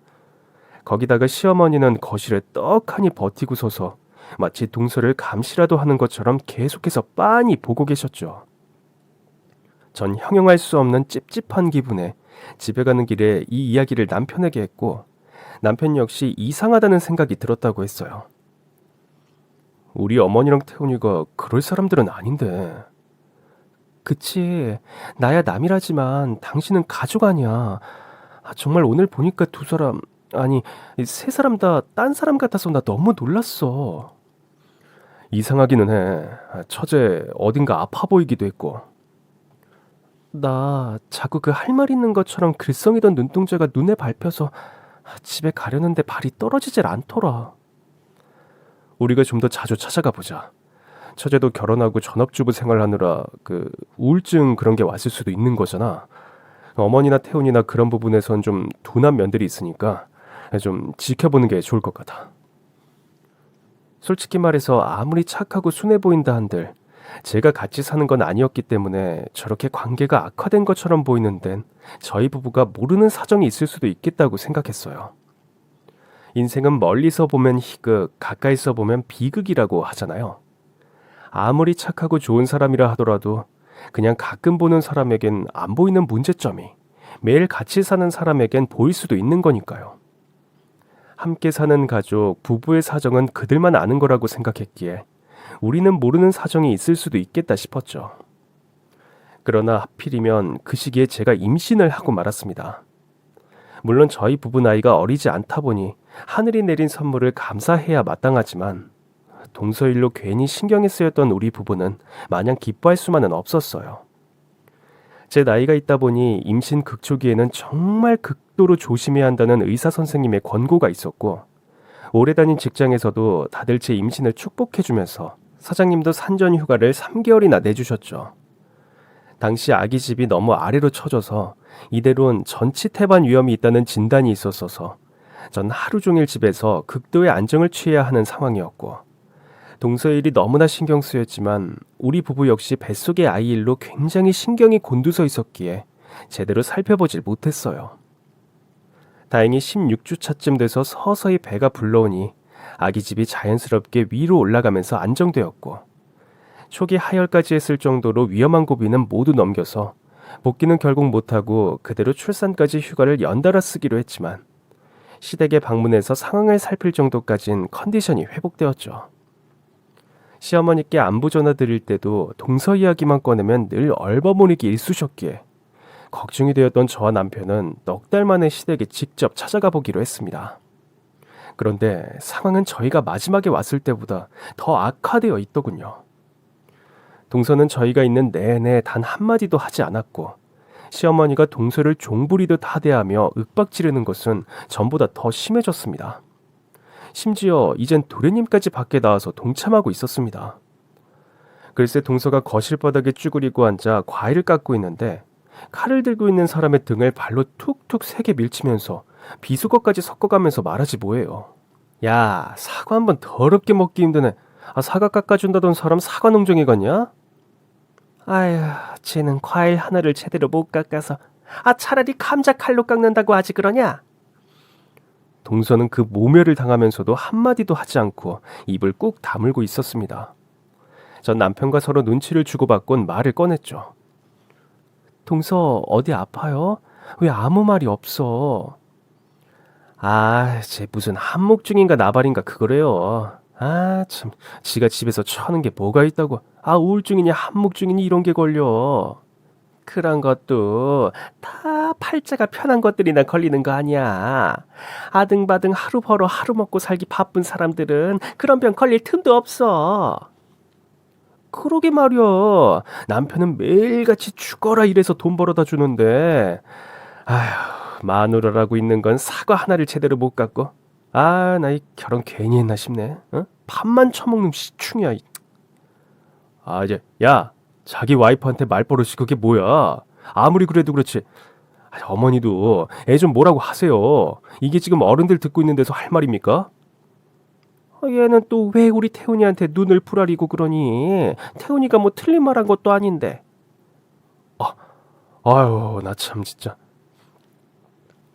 거기다가 시어머니는 거실에 떡하니 버티고 서서 마치 동서를 감시라도 하는 것처럼 계속해서 빤히 보고 계셨죠. 전 형용할 수 없는 찝찝한 기분에 집에 가는 길에 이 이야기를 남편에게 했고 남편 역시 이상하다는 생각이 들었다고 했어요. 우리 어머니랑 태훈이가 그럴 사람들은 아닌데. 그치, 나야 남이라지만 당신은 가족 아니야. 정말 오늘 보니까 2사람, 아니 3사람 다 딴 사람 같아서 나 너무 놀랐어. 이상하기는 해. 처제 어딘가 아파 보이기도 했고. 나 자꾸 그 할 말 있는 것처럼 글썽이던 눈동자가 눈에 밟혀서 집에 가려는데 발이 떨어지질 않더라. 우리가 좀 더 자주 찾아가 보자. 처제도 결혼하고 전업주부 생활하느라 우울증 그런 게 왔을 수도 있는 거잖아. 어머니나 태훈이나 그런 부분에선 좀 둔한 면들이 있으니까 좀 지켜보는 게 좋을 것 같아. 솔직히 말해서 아무리 착하고 순해 보인다 한들 제가 같이 사는 건 아니었기 때문에 저렇게 관계가 악화된 것처럼 보이는 데는 저희 부부가 모르는 사정이 있을 수도 있겠다고 생각했어요. 인생은 멀리서 보면 희극, 가까이서 보면 비극이라고 하잖아요. 아무리 착하고 좋은 사람이라 하더라도 그냥 가끔 보는 사람에겐 안 보이는 문제점이 매일 같이 사는 사람에겐 보일 수도 있는 거니까요. 함께 사는 가족, 부부의 사정은 그들만 아는 거라고 생각했기에 우리는 모르는 사정이 있을 수도 있겠다 싶었죠. 그러나 하필이면 그 시기에 제가 임신을 하고 말았습니다. 물론 저희 부부 나이가 어리지 않다 보니 하늘이 내린 선물을 감사해야 마땅하지만 동서일로 괜히 신경이 쓰였던 우리 부부는 마냥 기뻐할 수만은 없었어요. 제 나이가 있다 보니 임신 극초기에는 정말 극도로 조심해야 한다는 의사 선생님의 권고가 있었고 오래 다닌 직장에서도 다들 제 임신을 축복해주면서 사장님도 산전 휴가를 3개월이나 내주셨죠. 당시 아기집이 너무 아래로 처져서 이대로는 전치 태반 위험이 있다는 진단이 있었어서 전 하루 종일 집에서 극도의 안정을 취해야 하는 상황이었고 동서의 일이 너무나 신경 쓰였지만 우리 부부 역시 뱃속의 아이 일로 굉장히 신경이 곤두서 있었기에 제대로 살펴보질 못했어요. 다행히 16주차쯤 돼서 서서히 배가 불러오니 아기집이 자연스럽게 위로 올라가면서 안정되었고 초기 하혈까지 했을 정도로 위험한 고비는 모두 넘겨서 복귀는 결국 못하고 그대로 출산까지 휴가를 연달아 쓰기로 했지만 시댁에 방문해서 상황을 살필 정도까진 컨디션이 회복되었죠. 시어머니께 안부 전화 드릴 때도 동서 이야기만 꺼내면 늘 얼버무리기 일쑤셨기에 걱정이 되었던 저와 남편은 넉 달 만에 시댁에 직접 찾아가 보기로 했습니다. 그런데 상황은 저희가 마지막에 왔을 때보다 더 악화되어 있더군요. 동서는 저희가 있는 내내 단 한마디도 하지 않았고 시어머니가 동서를 종부리듯 하대하며 윽박지르는 것은 전보다 더 심해졌습니다. 심지어 이젠 도련님까지 밖에 나와서 동참하고 있었습니다. 글쎄 동서가 거실 바닥에 쭈그리고 앉아 과일을 깎고 있는데 칼을 들고 있는 사람의 등을 발로 툭툭 세게 밀치면서 비수거까지 섞어가면서 말하지 뭐예요. 야, 사과 한번 더럽게 먹기 힘드네. 사과 깎아준다던 사람 사과 농장에 갔냐? 아휴, 쟤는 과일 하나를 제대로 못 깎아서 차라리 감자 칼로 깎는다고 하지 그러냐? 동서는 그 모멸을 당하면서도 한마디도 하지 않고 입을 꾹 다물고 있었습니다. 전 남편과 서로 눈치를 주고받곤 말을 꺼냈죠. 동서 어디 아파요? 왜 아무 말이 없어? 쟤 무슨 한목증인가 나발인가 그거래요. 참, 지가 집에서 쳐는 게 뭐가 있다고. 우울증이니 한목증이니 이런 게 걸려. 그런 것도 다 팔자가 편한 것들이나 걸리는 거 아니야. 아등바등 하루 벌어 하루 먹고 살기 바쁜 사람들은 그런 병 걸릴 틈도 없어. 그러게 말이야. 남편은 매일같이 죽어라 이래서 돈 벌어다 주는데 마누라라고 있는 건 사과 하나를 제대로 못 깎고. 나 이 결혼 괜히 했나 싶네. 밥만 처먹는 시충이야. 이제 야, 자기 와이프한테 말버릇이 그게 뭐야? 아무리 그래도 그렇지. 어머니도 애 좀 뭐라고 하세요. 이게 지금 어른들 듣고 있는 데서 할 말입니까? 얘는 또 왜 우리 태훈이한테 눈을 부라리고 그러니? 태훈이가 뭐 틀린 말 한 것도 아닌데. 아유, 나 참 진짜.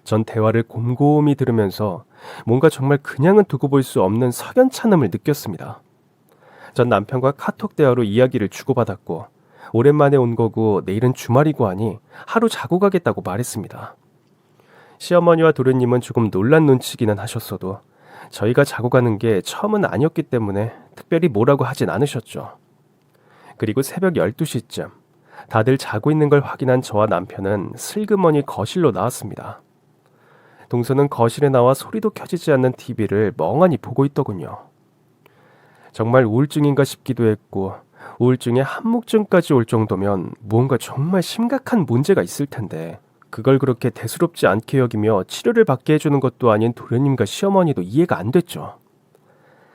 전 대화를 곰곰이 들으면서 뭔가 정말 그냥은 두고 볼 수 없는 석연찮음을 느꼈습니다. 전 남편과 카톡 대화로 이야기를 주고받았고 오랜만에 온 거고 내일은 주말이고 하니 하루 자고 가겠다고 말했습니다. 시어머니와 도련님은 조금 놀란 눈치기는 하셨어도 저희가 자고 가는 게 처음은 아니었기 때문에 특별히 뭐라고 하진 않으셨죠. 그리고 새벽 12시쯤 다들 자고 있는 걸 확인한 저와 남편은 슬그머니 거실로 나왔습니다. 동서는 거실에 나와 소리도 켜지지 않는 TV를 멍하니 보고 있더군요. 정말 우울증인가 싶기도 했고 우울증에 한묵증까지 올 정도면 무언가 정말 심각한 문제가 있을 텐데 그걸 그렇게 대수롭지 않게 여기며 치료를 받게 해주는 것도 아닌 도련님과 시어머니도 이해가 안 됐죠.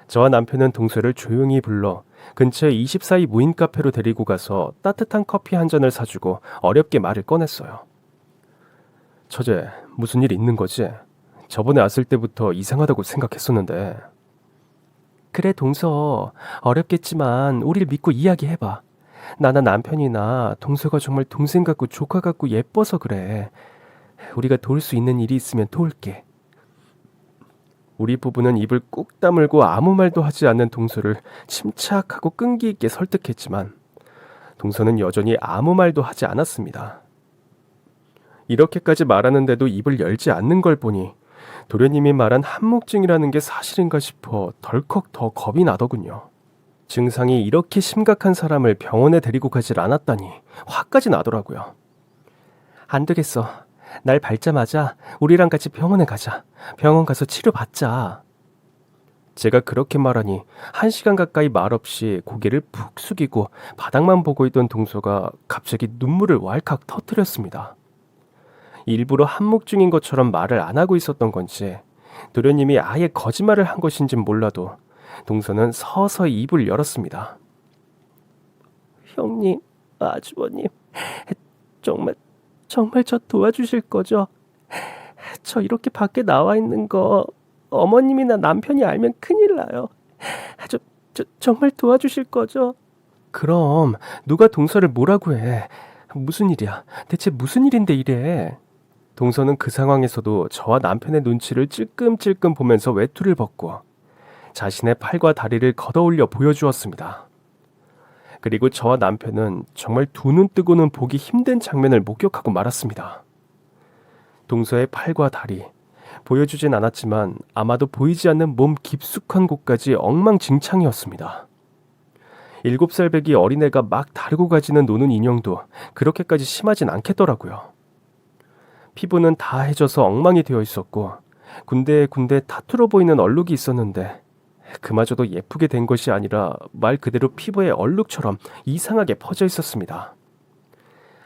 저와 남편은 동서를 조용히 불러 근처에 24이 무인 카페로 데리고 가서 따뜻한 커피 한 잔을 사주고 어렵게 말을 꺼냈어요. 처제, 무슨 일 있는 거지? 저번에 왔을 때부터 이상하다고 생각했었는데. 그래 동서, 어렵겠지만 우릴 믿고 이야기해봐. 나나 남편이나 동서가 정말 동생 같고 조카 같고 예뻐서 그래. 우리가 도울 수 있는 일이 있으면 도울게. 우리 부부는 입을 꾹 다물고 아무 말도 하지 않는 동서를 침착하고 끈기 있게 설득했지만 동서는 여전히 아무 말도 하지 않았습니다. 이렇게까지 말하는데도 입을 열지 않는 걸 보니 도련님이 말한 한묵증이라는 게 사실인가 싶어 덜컥 더 겁이 나더군요. 증상이 이렇게 심각한 사람을 병원에 데리고 가질 않았다니 화까지 나더라고요. 안 되겠어. 날 밟자마자 우리랑 같이 병원에 가자. 병원 가서 치료받자. 제가 그렇게 말하니 1시간 가까이 말없이 고개를 푹 숙이고 바닥만 보고 있던 동서가 갑자기 눈물을 왈칵 터뜨렸습니다. 일부러 한묵증인 것처럼 말을 안 하고 있었던 건지 도련님이 아예 거짓말을 한 것인진 몰라도 동서는 서서히 입을 열었습니다. 형님, 아주버님, 정말 저 도와주실 거죠? 저 이렇게 밖에 나와 있는 거 어머님이나 남편이 알면 큰일 나요. 정말 도와주실 거죠? 그럼 누가 동서를 뭐라고 해? 무슨 일이야? 대체 무슨 일인데 이래? 동서는 그 상황에서도 저와 남편의 눈치를 찔끔찔끔 보면서 외투를 벗고 자신의 팔과 다리를 걷어올려 보여주었습니다. 그리고 저와 남편은 정말 두 눈 뜨고는 보기 힘든 장면을 목격하고 말았습니다. 동서의 팔과 다리, 보여주진 않았지만 아마도 보이지 않는 몸 깊숙한 곳까지 엉망진창이었습니다. 7살 배기 어린애가 막 다르고 가지는 노는 인형도 그렇게까지 심하진 않겠더라고요. 피부는 다 해져서 엉망이 되어 있었고 군데군데 타투로 보이는 얼룩이 있었는데 그마저도 예쁘게 된 것이 아니라 말 그대로 피부에 얼룩처럼 이상하게 퍼져 있었습니다.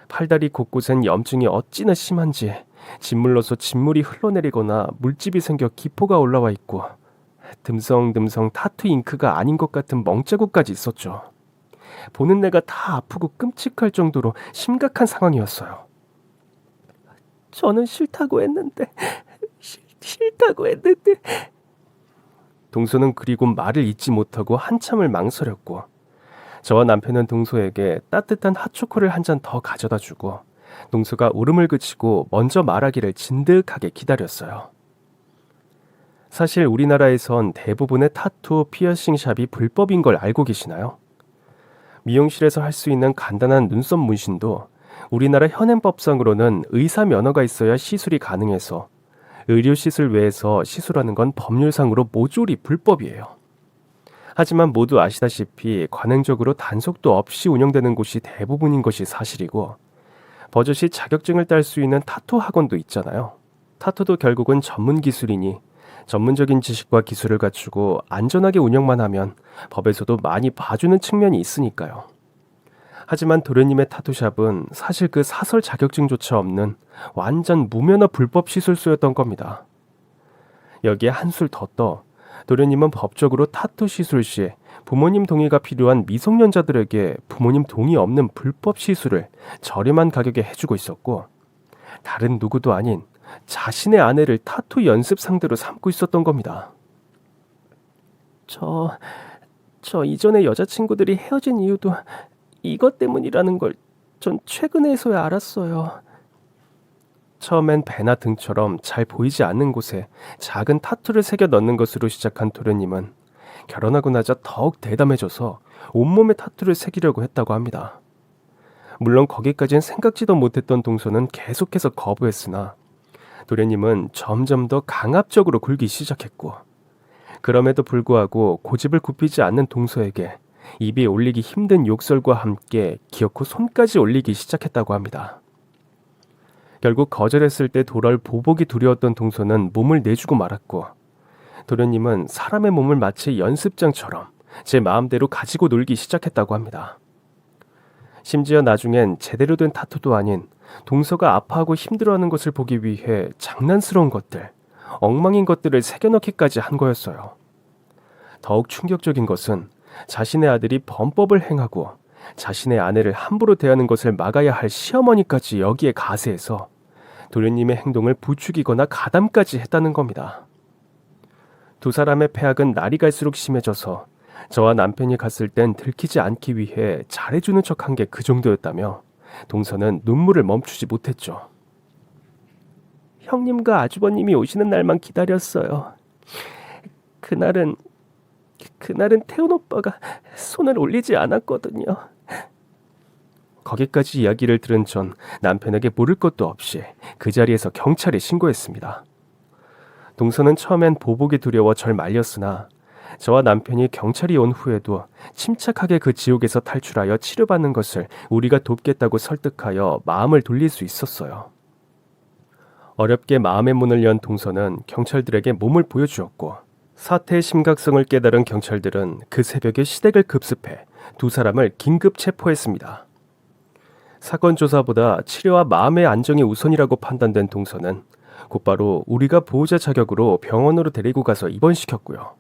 팔다리 곳곳엔 염증이 어찌나 심한지 짓물러서 진물이 흘러내리거나 물집이 생겨 기포가 올라와 있고 듬성듬성 타투 잉크가 아닌 것 같은 멍자국까지 있었죠. 보는 내가 다 아프고 끔찍할 정도로 심각한 상황이었어요. 저는 싫다고 했는데 싫다고 했는데. 동서는 그리고 말을 잇지 못하고 한참을 망설였고, 저와 남편은 동서에게 따뜻한 핫초코를 한 잔 더 가져다 주고 동서가 울음을 그치고 먼저 말하기를 진득하게 기다렸어요. 사실 우리나라에선 대부분의 타투, 피어싱 샵이 불법인 걸 알고 계시나요? 미용실에서 할 수 있는 간단한 눈썹 문신도 우리나라 현행법상으로는 의사 면허가 있어야 시술이 가능해서 의료 시술 외에서 시술하는 건 법률상으로 모조리 불법이에요. 하지만 모두 아시다시피 관행적으로 단속도 없이 운영되는 곳이 대부분인 것이 사실이고, 버젓이 자격증을 딸 수 있는 타투 학원도 있잖아요. 타투도 결국은 전문 기술이니 전문적인 지식과 기술을 갖추고 안전하게 운영만 하면 법에서도 많이 봐주는 측면이 있으니까요. 하지만 도련님의 타투샵은 사실 그 사설 자격증조차 없는 완전 무면허 불법 시술소였던 겁니다. 여기에 한술 더 떠 도련님은 법적으로 타투 시술 시 부모님 동의가 필요한 미성년자들에게 부모님 동의 없는 불법 시술을 저렴한 가격에 해주고 있었고, 다른 누구도 아닌 자신의 아내를 타투 연습 상대로 삼고 있었던 겁니다. 저 이전에 여자친구들이 헤어진 이유도 이것 때문이라는 걸 전 최근에서야 알았어요. 처음엔 배나 등처럼 잘 보이지 않는 곳에 작은 타투를 새겨 넣는 것으로 시작한 도련님은 결혼하고 나자 더욱 대담해져서 온몸에 타투를 새기려고 했다고 합니다. 물론 거기까지는 생각지도 못했던 동서는 계속해서 거부했으나 도련님은 점점 더 강압적으로 굴기 시작했고, 그럼에도 불구하고 고집을 굽히지 않는 동서에게 입에 올리기 힘든 욕설과 함께 기어코 손까지 올리기 시작했다고 합니다. 결국 거절했을 때 돌아올 보복이 두려웠던 동서는 몸을 내주고 말았고, 도련님은 사람의 몸을 마치 연습장처럼 제 마음대로 가지고 놀기 시작했다고 합니다. 심지어 나중엔 제대로 된 타투도 아닌 동서가 아파하고 힘들어하는 것을 보기 위해 장난스러운 것들, 엉망인 것들을 새겨넣기까지 한 거였어요. 더욱 충격적인 것은 자신의 아들이 범법을 행하고 자신의 아내를 함부로 대하는 것을 막아야 할 시어머니까지 여기에 가세해서 도련님의 행동을 부추기거나 가담까지 했다는 겁니다. 두 사람의 패악은 날이 갈수록 심해져서 저와 남편이 갔을 땐 들키지 않기 위해 잘해주는 척한 게 그 정도였다며 동서는 눈물을 멈추지 못했죠. 형님과 아주버님이 오시는 날만 기다렸어요. 그날은 태훈 오빠가 손을 올리지 않았거든요. 거기까지 이야기를 들은 전 남편에게 물을 것도 없이 그 자리에서 경찰에 신고했습니다. 동서는 처음엔 보복이 두려워 절 말렸으나 저와 남편이 경찰이 온 후에도 침착하게 그 지옥에서 탈출하여 치료받는 것을 우리가 돕겠다고 설득하여 마음을 돌릴 수 있었어요. 어렵게 마음의 문을 연 동서는 경찰들에게 몸을 보여주었고, 사태의 심각성을 깨달은 경찰들은 그 새벽에 시댁을 급습해 두 사람을 긴급 체포했습니다. 사건 조사보다 치료와 마음의 안정이 우선이라고 판단된 동서는 곧바로 우리가 보호자 자격으로 병원으로 데리고 가서 입원시켰고요.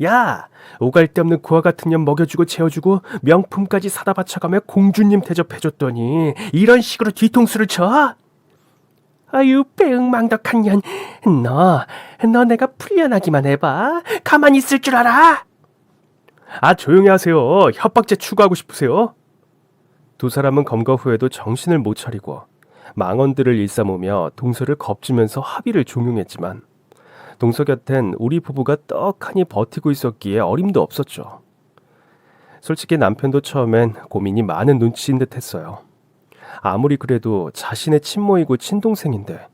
야! 오갈 데 없는 구화 같은 년 먹여주고 채워주고 명품까지 사다 바쳐가며 공주님 대접해줬더니 이런 식으로 뒤통수를 쳐? 아유, 배응망덕한 년. 너 내가 풀려나기만 해봐. 가만히 있을 줄 알아? 아, 조용히 하세요. 협박죄 추구하고 싶으세요? 두 사람은 검거 후에도 정신을 못 차리고 망언들을 일삼으며 동서를 겁주면서 합의를 종용했지만 동서 곁엔 우리 부부가 떡하니 버티고 있었기에 어림도 없었죠. 솔직히 남편도 처음엔 고민이 많은 눈치인 듯 했어요. 아무리 그래도 자신의 친모이고 친동생인데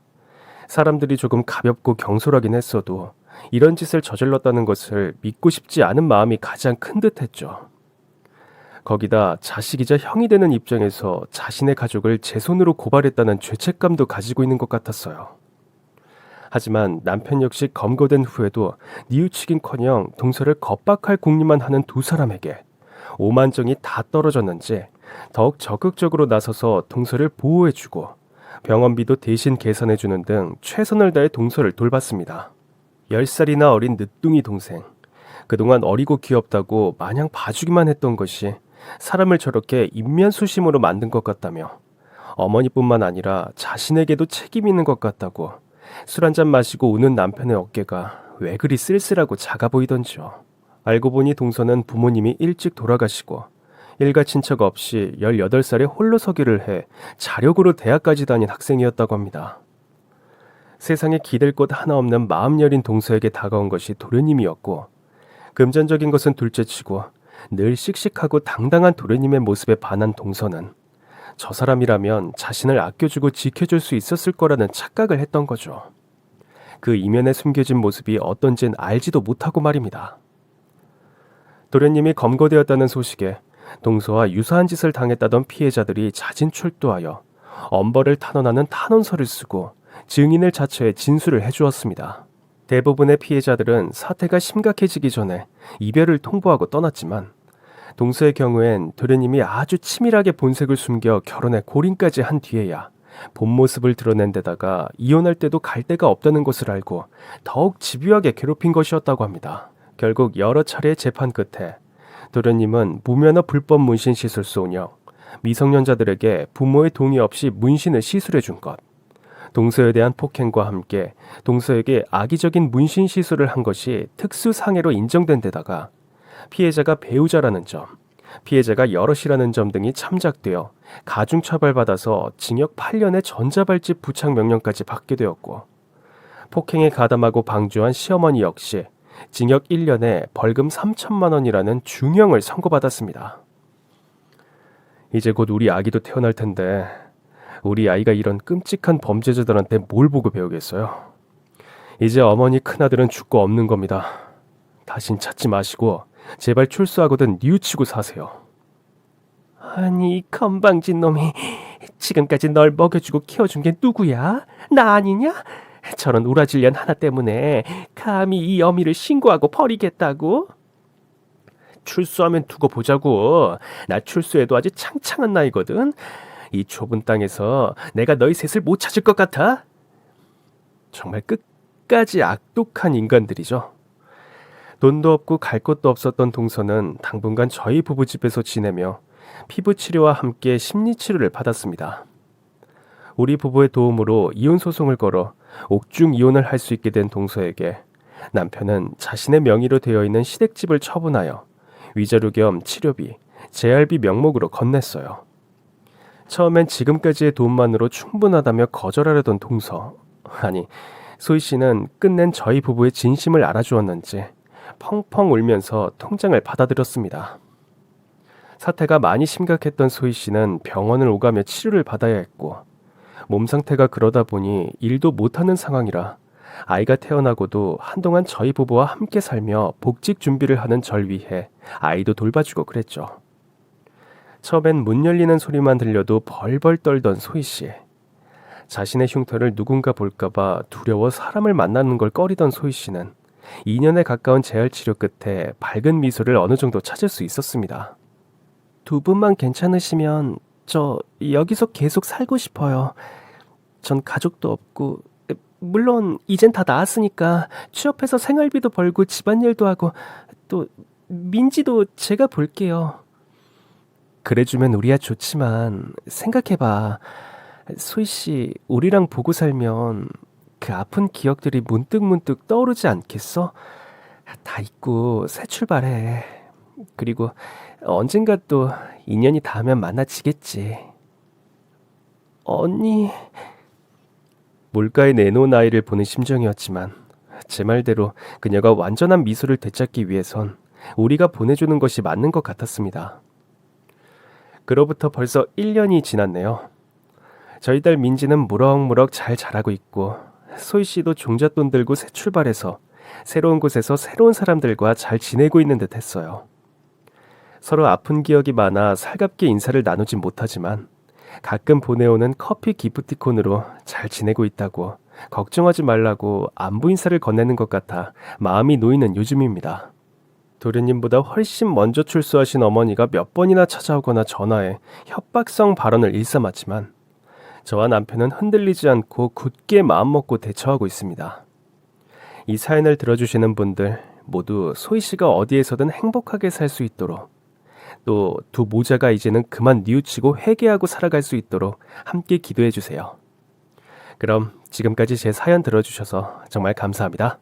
사람들이 조금 가볍고 경솔하긴 했어도 이런 짓을 저질렀다는 것을 믿고 싶지 않은 마음이 가장 큰 듯 했죠. 거기다 자식이자 형이 되는 입장에서 자신의 가족을 제 손으로 고발했다는 죄책감도 가지고 있는 것 같았어요. 하지만 남편 역시 검거된 후에도 뉘우치긴커녕 동서를 겁박할 궁리만 하는 두 사람에게 오만정이 다 떨어졌는지 더욱 적극적으로 나서서 동서를 보호해주고 병원비도 대신 계산해주는 등 최선을 다해 동서를 돌봤습니다. 10살이나 어린 늦둥이 동생. 그동안 어리고 귀엽다고 마냥 봐주기만 했던 것이 사람을 저렇게 인면수심으로 만든 것 같다며 어머니뿐만 아니라 자신에게도 책임이 있는 것 같다고 술 한잔 마시고 우는 남편의 어깨가 왜 그리 쓸쓸하고 작아 보이던지요. 알고 보니 동서는 부모님이 일찍 돌아가시고 일가 친척 없이 18살에 홀로 서기를 해 자력으로 대학까지 다닌 학생이었다고 합니다. 세상에 기댈 곳 하나 없는 마음 여린 동서에게 다가온 것이 도련님이었고, 금전적인 것은 둘째치고 늘 씩씩하고 당당한 도련님의 모습에 반한 동서는 저 사람이라면 자신을 아껴주고 지켜줄 수 있었을 거라는 착각을 했던 거죠. 그 이면에 숨겨진 모습이 어떤진 알지도 못하고 말입니다. 도련님이 검거되었다는 소식에 동서와 유사한 짓을 당했다던 피해자들이 자진출두하여 엄벌을 탄원하는 탄원서를 쓰고 증인을 자처해 진술을 해주었습니다. 대부분의 피해자들은 사태가 심각해지기 전에 이별을 통보하고 떠났지만, 동서의 경우엔 도련님이 아주 치밀하게 본색을 숨겨 결혼에 골인까지 한 뒤에야 본 모습을 드러낸 데다가 이혼할 때도 갈 데가 없다는 것을 알고 더욱 집요하게 괴롭힌 것이었다고 합니다. 결국 여러 차례의 재판 끝에 도련님은 무면허 불법 문신 시술 소녀, 미성년자들에게 부모의 동의 없이 문신을 시술해 준 것, 동서에 대한 폭행과 함께 동서에게 악의적인 문신 시술을 한 것이 특수상해로 인정된 데다가 피해자가 배우자라는 점, 피해자가 여럿이라는 점 등이 참작되어 가중처벌받아서 징역 8년의 전자발찌 부착 명령까지 받게 되었고, 폭행에 가담하고 방조한 시어머니 역시 징역 1년에 벌금 3천만 원이라는 중형을 선고받았습니다. 이제 곧 우리 아기도 태어날 텐데 우리 아이가 이런 끔찍한 범죄자들한테 뭘 보고 배우겠어요? 이제 어머니 큰아들은 죽고 없는 겁니다. 다신 찾지 마시고 제발 출소하거든 뉘우치고 사세요. 아니, 이 건방진 놈이 지금까지 널 먹여주고 키워준 게 누구야? 나 아니냐? 저런 우라질년 하나 때문에 감히 이 어미를 신고하고 버리겠다고? 출소하면 두고 보자고. 나 출소해도 아직 창창한 나이거든. 이 좁은 땅에서 내가 너희 셋을 못 찾을 것 같아? 정말 끝까지 악독한 인간들이죠. 돈도 없고 갈 곳도 없었던 동서는 당분간 저희 부부 집에서 지내며 피부 치료와 함께 심리 치료를 받았습니다. 우리 부부의 도움으로 이혼 소송을 걸어 옥중 이혼을 할 수 있게 된 동서에게 남편은 자신의 명의로 되어 있는 시댁집을 처분하여 위자료 겸 치료비, 재활비 명목으로 건넸어요. 처음엔 지금까지의 돈만으로 충분하다며 거절하려던 동서, 아니 소희 씨는 끝낸 저희 부부의 진심을 알아주었는지 펑펑 울면서 통장을 받아들였습니다. 사태가 많이 심각했던 소희 씨는 병원을 오가며 치료를 받아야 했고, 몸 상태가 그러다 보니 일도 못하는 상황이라 아이가 태어나고도 한동안 저희 부부와 함께 살며 복직 준비를 하는 절 위해 아이도 돌봐주고 그랬죠. 처음엔 문 열리는 소리만 들려도 벌벌 떨던 소희 씨. 자신의 흉터를 누군가 볼까봐 두려워 사람을 만나는 걸 꺼리던 소희 씨는 2년에 가까운 재활치료 끝에 밝은 미소를 어느 정도 찾을 수 있었습니다. 두 분만 괜찮으시면 저 여기서 계속 살고 싶어요. 전 가족도 없고, 물론 이젠 다 나았으니까 취업해서 생활비도 벌고 집안일도 하고, 또 민지도 제가 볼게요. 그래주면 우리야 좋지만 생각해봐. 소희 씨, 우리랑 보고 살면 그 아픈 기억들이 문득문득 떠오르지 않겠어? 다 잊고 새 출발해. 그리고 언젠가 또 인연이 닿으면 만나지겠지. 언니... 몰카에 내놓은 아이를 보는 심정이었지만 제 말대로 그녀가 완전한 미소를 되찾기 위해선 우리가 보내주는 것이 맞는 것 같았습니다. 그로부터 벌써 1년이 지났네요. 저희 딸 민지는 무럭무럭 잘 자라고 있고, 소희 씨도 종잣돈 들고 새 출발해서 새로운 곳에서 새로운 사람들과 잘 지내고 있는 듯 했어요. 서로 아픈 기억이 많아 살갑게 인사를 나누진 못하지만 가끔 보내오는 커피 기프티콘으로 잘 지내고 있다고, 걱정하지 말라고 안부 인사를 건네는 것 같아 마음이 놓이는 요즘입니다. 도련님보다 훨씬 먼저 출소하신 어머니가 몇 번이나 찾아오거나 전화해 협박성 발언을 일삼았지만 저와 남편은 흔들리지 않고 굳게 마음먹고 대처하고 있습니다. 이 사연을 들어주시는 분들 모두 소희 씨가 어디에서든 행복하게 살 수 있도록, 또 두 모자가 이제는 그만 뉘우치고 회개하고 살아갈 수 있도록 함께 기도해 주세요. 그럼 지금까지 제 사연 들어주셔서 정말 감사합니다.